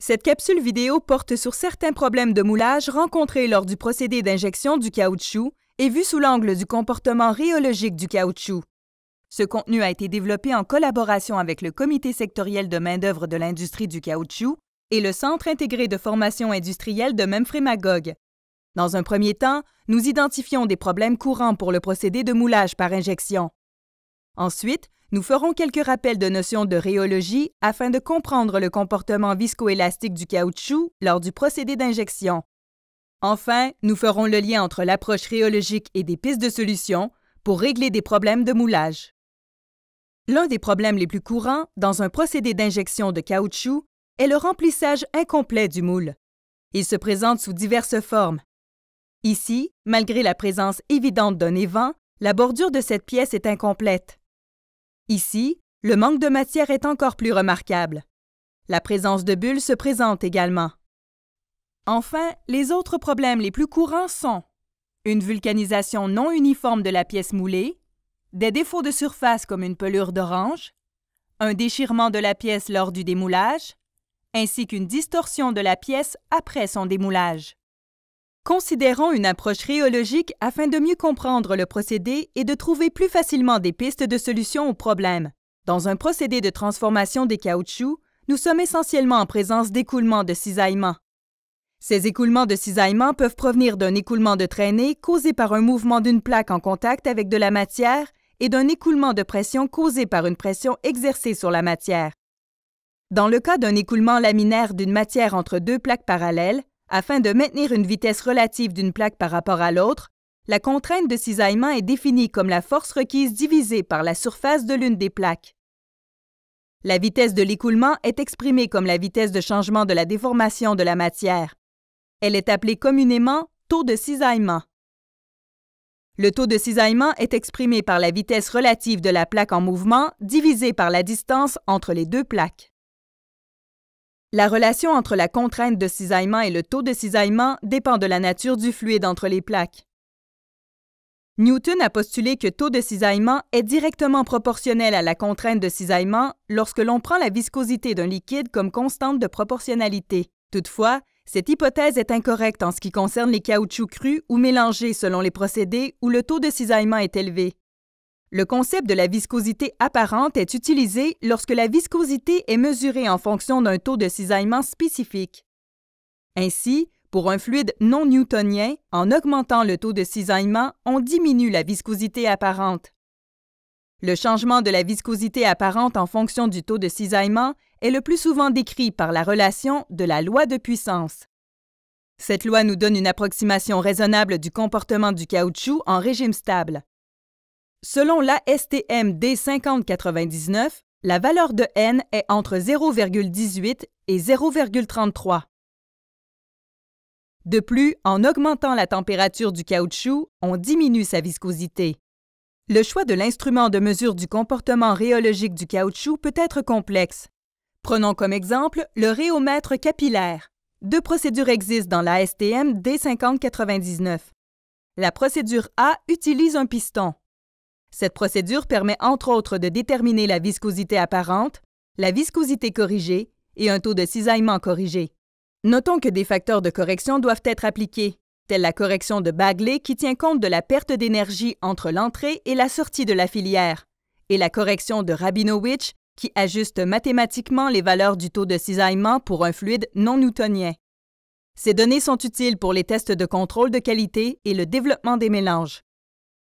Cette capsule vidéo porte sur certains problèmes de moulage rencontrés lors du procédé d'injection du caoutchouc et vus sous l'angle du comportement rhéologique du caoutchouc. Ce contenu a été développé en collaboration avec le Comité sectoriel de main-d'œuvre de l'industrie du caoutchouc et le Centre intégré de formation industrielle de Memphremagog. Dans un premier temps, nous identifions des problèmes courants pour le procédé de moulage par injection. Ensuite, nous ferons quelques rappels de notions de rhéologie afin de comprendre le comportement viscoélastique du caoutchouc lors du procédé d'injection. Enfin, nous ferons le lien entre l'approche rhéologique et des pistes de solutions pour régler des problèmes de moulage. L'un des problèmes les plus courants dans un procédé d'injection de caoutchouc est le remplissage incomplet du moule. Il se présente sous diverses formes. Ici, malgré la présence évidente d'un évent, la bordure de cette pièce est incomplète. Ici, le manque de matière est encore plus remarquable. La présence de bulles se présente également. Enfin, les autres problèmes les plus courants sont une vulcanisation non uniforme de la pièce moulée, des défauts de surface comme une pelure d'orange, un déchirement de la pièce lors du démoulage, ainsi qu'une distorsion de la pièce après son démoulage. Considérons une approche rhéologique afin de mieux comprendre le procédé et de trouver plus facilement des pistes de solution aux problèmes. Dans un procédé de transformation des caoutchoucs, nous sommes essentiellement en présence d'écoulements de cisaillement. Ces écoulements de cisaillement peuvent provenir d'un écoulement de traînée causé par un mouvement d'une plaque en contact avec de la matière et d'un écoulement de pression causé par une pression exercée sur la matière. Dans le cas d'un écoulement laminaire d'une matière entre deux plaques parallèles, afin de maintenir une vitesse relative d'une plaque par rapport à l'autre, la contrainte de cisaillement est définie comme la force requise divisée par la surface de l'une des plaques. La vitesse de l'écoulement est exprimée comme la vitesse de changement de la déformation de la matière. Elle est appelée communément taux de cisaillement. Le taux de cisaillement est exprimé par la vitesse relative de la plaque en mouvement divisée par la distance entre les deux plaques. La relation entre la contrainte de cisaillement et le taux de cisaillement dépend de la nature du fluide entre les plaques. Newton a postulé que taux de cisaillement est directement proportionnel à la contrainte de cisaillement lorsque l'on prend la viscosité d'un liquide comme constante de proportionnalité. Toutefois, cette hypothèse est incorrecte en ce qui concerne les caoutchoucs crus ou mélangés selon les procédés où le taux de cisaillement est élevé. Le concept de la viscosité apparente est utilisé lorsque la viscosité est mesurée en fonction d'un taux de cisaillement spécifique. Ainsi, pour un fluide non newtonien, en augmentant le taux de cisaillement, on diminue la viscosité apparente. Le changement de la viscosité apparente en fonction du taux de cisaillement est le plus souvent décrit par la relation de la loi de puissance. Cette loi nous donne une approximation raisonnable du comportement du caoutchouc en régime stable. Selon l'ASTM D5099, la valeur de N est entre 0,18 et 0,33. De plus, en augmentant la température du caoutchouc, on diminue sa viscosité. Le choix de l'instrument de mesure du comportement rhéologique du caoutchouc peut être complexe. Prenons comme exemple le rhéomètre capillaire. Deux procédures existent dans l'ASTM D5099. La procédure A utilise un piston. Cette procédure permet entre autres de déterminer la viscosité apparente, la viscosité corrigée et un taux de cisaillement corrigé. Notons que des facteurs de correction doivent être appliqués, telle la correction de Bagley qui tient compte de la perte d'énergie entre l'entrée et la sortie de la filière, et la correction de Rabinowitz qui ajuste mathématiquement les valeurs du taux de cisaillement pour un fluide non newtonien. Ces données sont utiles pour les tests de contrôle de qualité et le développement des mélanges.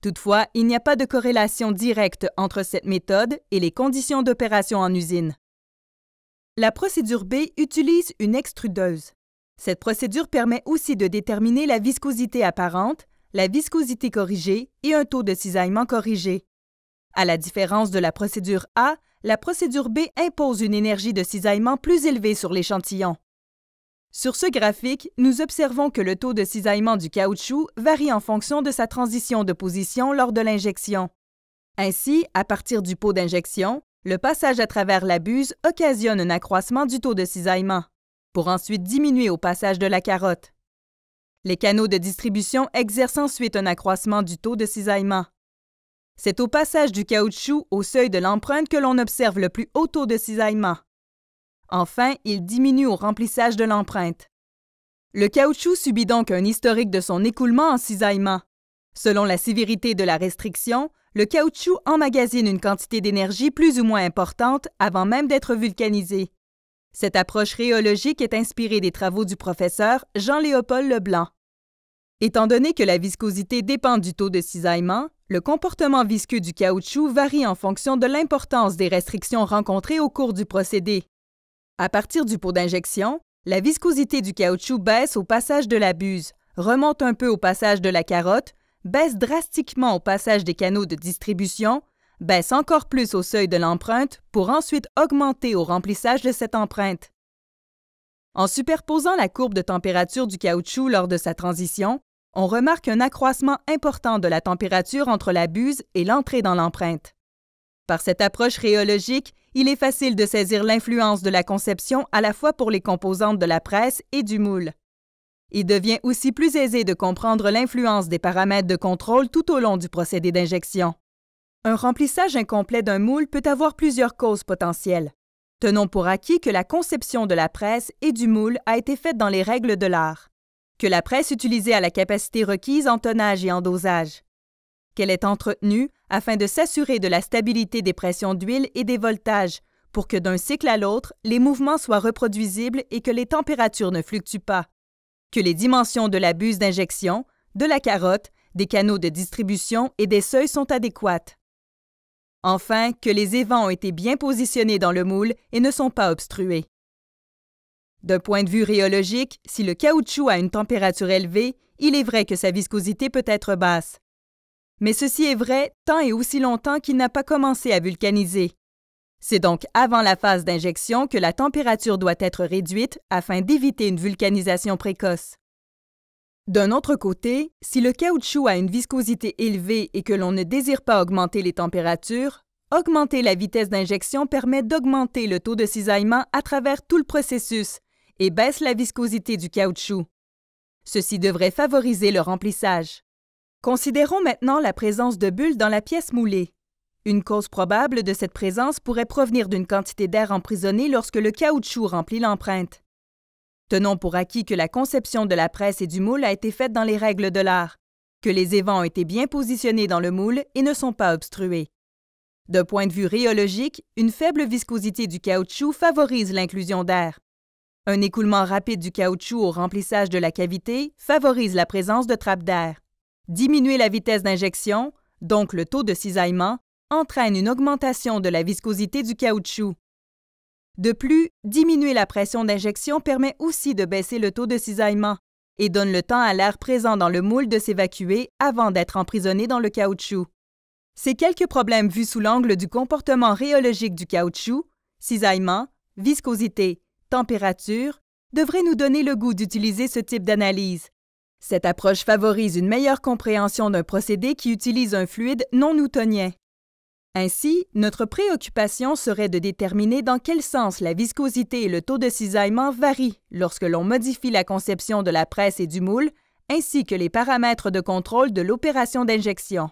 Toutefois, il n'y a pas de corrélation directe entre cette méthode et les conditions d'opération en usine. La procédure B utilise une extrudeuse. Cette procédure permet aussi de déterminer la viscosité apparente, la viscosité corrigée et un taux de cisaillement corrigé. À la différence de la procédure A, la procédure B impose une énergie de cisaillement plus élevée sur l'échantillon. Sur ce graphique, nous observons que le taux de cisaillement du caoutchouc varie en fonction de sa transition de position lors de l'injection. Ainsi, à partir du pot d'injection, le passage à travers la buse occasionne un accroissement du taux de cisaillement, pour ensuite diminuer au passage de la carotte. Les canaux de distribution exercent ensuite un accroissement du taux de cisaillement. C'est au passage du caoutchouc au seuil de l'empreinte que l'on observe le plus haut taux de cisaillement. Enfin, il diminue au remplissage de l'empreinte. Le caoutchouc subit donc un historique de son écoulement en cisaillement. Selon la sévérité de la restriction, le caoutchouc emmagasine une quantité d'énergie plus ou moins importante avant même d'être vulcanisé. Cette approche rhéologique est inspirée des travaux du professeur Jean-Léopold Leblanc. Étant donné que la viscosité dépend du taux de cisaillement, le comportement visqueux du caoutchouc varie en fonction de l'importance des restrictions rencontrées au cours du procédé. À partir du pot d'injection, la viscosité du caoutchouc baisse au passage de la buse, remonte un peu au passage de la carotte, baisse drastiquement au passage des canaux de distribution, baisse encore plus au seuil de l'empreinte pour ensuite augmenter au remplissage de cette empreinte. En superposant la courbe de température du caoutchouc lors de sa transition, on remarque un accroissement important de la température entre la buse et l'entrée dans l'empreinte. Par cette approche rhéologique, il est facile de saisir l'influence de la conception à la fois pour les composantes de la presse et du moule. Il devient aussi plus aisé de comprendre l'influence des paramètres de contrôle tout au long du procédé d'injection. Un remplissage incomplet d'un moule peut avoir plusieurs causes potentielles. Tenons pour acquis que la conception de la presse et du moule a été faite dans les règles de l'art, que la presse utilisée a la capacité requise en tonnage et en dosage, qu'elle est entretenue afin de s'assurer de la stabilité des pressions d'huile et des voltages pour que d'un cycle à l'autre, les mouvements soient reproduisibles et que les températures ne fluctuent pas, que les dimensions de la buse d'injection, de la carotte, des canaux de distribution et des seuils sont adéquates. Enfin, que les évents ont été bien positionnés dans le moule et ne sont pas obstrués. D'un point de vue rhéologique, si le caoutchouc a une température élevée, il est vrai que sa viscosité peut être basse. Mais ceci est vrai tant et aussi longtemps qu'il n'a pas commencé à vulcaniser. C'est donc avant la phase d'injection que la température doit être réduite afin d'éviter une vulcanisation précoce. D'un autre côté, si le caoutchouc a une viscosité élevée et que l'on ne désire pas augmenter les températures, augmenter la vitesse d'injection permet d'augmenter le taux de cisaillement à travers tout le processus et baisse la viscosité du caoutchouc. Ceci devrait favoriser le remplissage. Considérons maintenant la présence de bulles dans la pièce moulée. Une cause probable de cette présence pourrait provenir d'une quantité d'air emprisonné lorsque le caoutchouc remplit l'empreinte. Tenons pour acquis que la conception de la presse et du moule a été faite dans les règles de l'art, que les évents ont été bien positionnés dans le moule et ne sont pas obstrués. D'un point de vue rhéologique, une faible viscosité du caoutchouc favorise l'inclusion d'air. Un écoulement rapide du caoutchouc au remplissage de la cavité favorise la présence de trappes d'air. Diminuer la vitesse d'injection, donc le taux de cisaillement, entraîne une augmentation de la viscosité du caoutchouc. De plus, diminuer la pression d'injection permet aussi de baisser le taux de cisaillement et donne le temps à l'air présent dans le moule de s'évacuer avant d'être emprisonné dans le caoutchouc. Ces quelques problèmes vus sous l'angle du comportement rhéologique du caoutchouc, cisaillement, viscosité, température, devraient nous donner le goût d'utiliser ce type d'analyse. Cette approche favorise une meilleure compréhension d'un procédé qui utilise un fluide non newtonien. Ainsi, notre préoccupation serait de déterminer dans quel sens la viscosité et le taux de cisaillement varient lorsque l'on modifie la conception de la presse et du moule, ainsi que les paramètres de contrôle de l'opération d'injection.